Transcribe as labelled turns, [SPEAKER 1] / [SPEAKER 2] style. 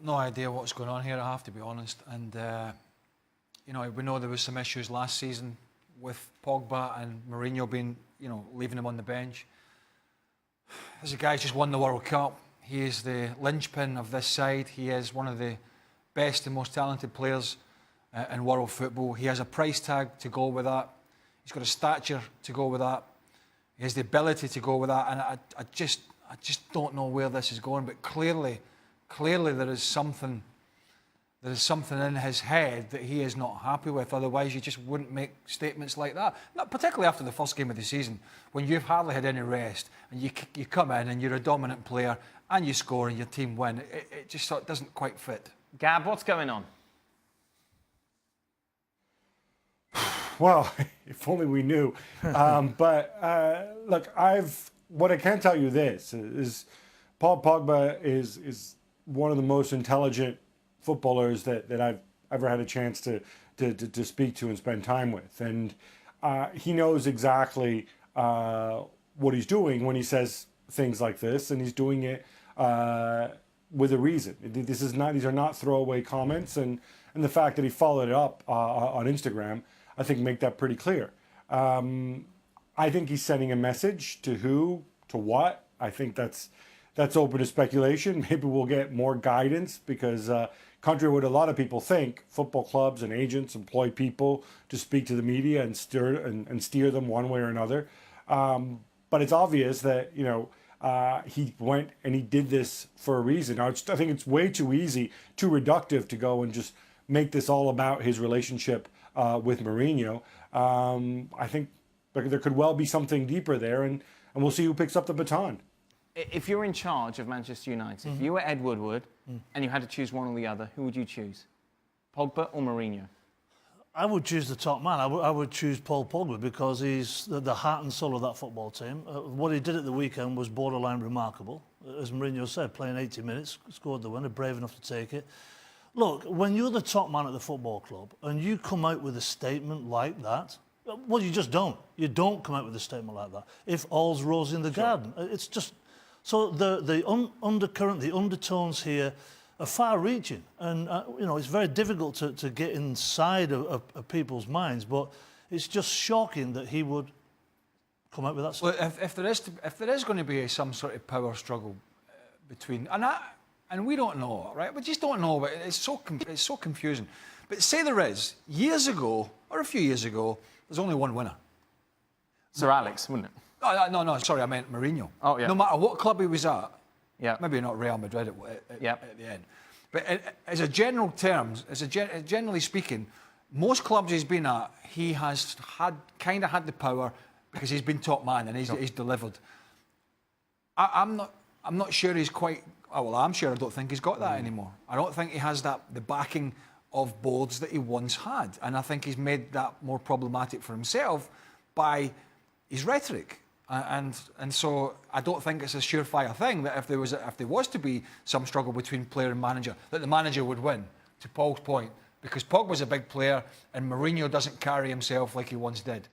[SPEAKER 1] no idea what's going on here, I have to be honest. And, we know there was some issues last season with Pogba and Mourinho being, leaving him on the bench. As a guy who's just won the World Cup, he is the linchpin of this side. He is one of the best and most talented players in world football. He has a price tag to go with that. He's got a stature to go with that. He has the ability to go with that. And I just don't know where this is going. But clearly there is something in his head that he is not happy with. Otherwise, you just wouldn't make statements like that. Not particularly after the first game of the season, when you've hardly had any rest, and you come in and you're a dominant player and you score and your team win. It just sort of doesn't quite fit.
[SPEAKER 2] Gab, what's going on?
[SPEAKER 3] Well, if only we knew. Look, what I can tell you this is Paul Pogba is one of the most intelligent footballers that I've ever had a chance to speak to and spend time with. And he knows exactly what he's doing when he says things like this, and he's doing it with a reason. These are not throwaway comments, and the fact that he followed it up on Instagram, I think, make that pretty clear. I think he's sending a message to who, to what. I think that's open to speculation. Maybe we'll get more guidance because, contrary to what a lot of people think, football clubs and agents employ people to speak to the media and steer them one way or another. But it's obvious that he went and he did this for a reason. Now, I think it's way too easy, too reductive to go and just make this all about his relationship with Mourinho. I think there could well be something deeper there, and we'll see who picks up the baton.
[SPEAKER 2] If you're in charge of Manchester United, if you were Ed Woodward and you had to choose one or the other, who would you choose? Pogba or Mourinho?
[SPEAKER 4] I would choose the top man. I would choose Paul Pogba because he's the heart and soul of that football team. What he did at the weekend was borderline remarkable. As Mourinho said, playing 80 minutes, scored the winner, brave enough to take it. Look, when you're the top man at the football club and you come out with a statement like that, well, you just don't. You don't come out with a statement like that. If all's rose in the garden, it's just... So the undercurrent, the undertones here are far-reaching, and it's very difficult to get inside of people's minds. But it's just shocking that he would come out with that.
[SPEAKER 1] Well, if there is going to be some sort of power struggle between, and we don't know, right? We just don't know. But it's so confusing. But say there is, years ago or a few years ago, there's only one winner.
[SPEAKER 2] Sir Alex, wouldn't it?
[SPEAKER 1] No, sorry, I meant Mourinho.
[SPEAKER 2] Oh, yeah.
[SPEAKER 1] No matter what club he was at,
[SPEAKER 2] yeah,
[SPEAKER 1] maybe not Real Madrid at the end, but as a general terms, generally speaking, most clubs he's been at, he has kind of had the power because he's been top man and he's delivered. I'm not sure he's quite. Oh, well, I'm sure I don't think he's got that anymore. I don't think he has the backing of boards that he once had, and I think he's made that more problematic for himself by his rhetoric. And so I don't think it's a surefire thing that if there was to be some struggle between player and manager, that the manager would win, to Paul's point, because Pogba's a big player and Mourinho doesn't carry himself like he once did.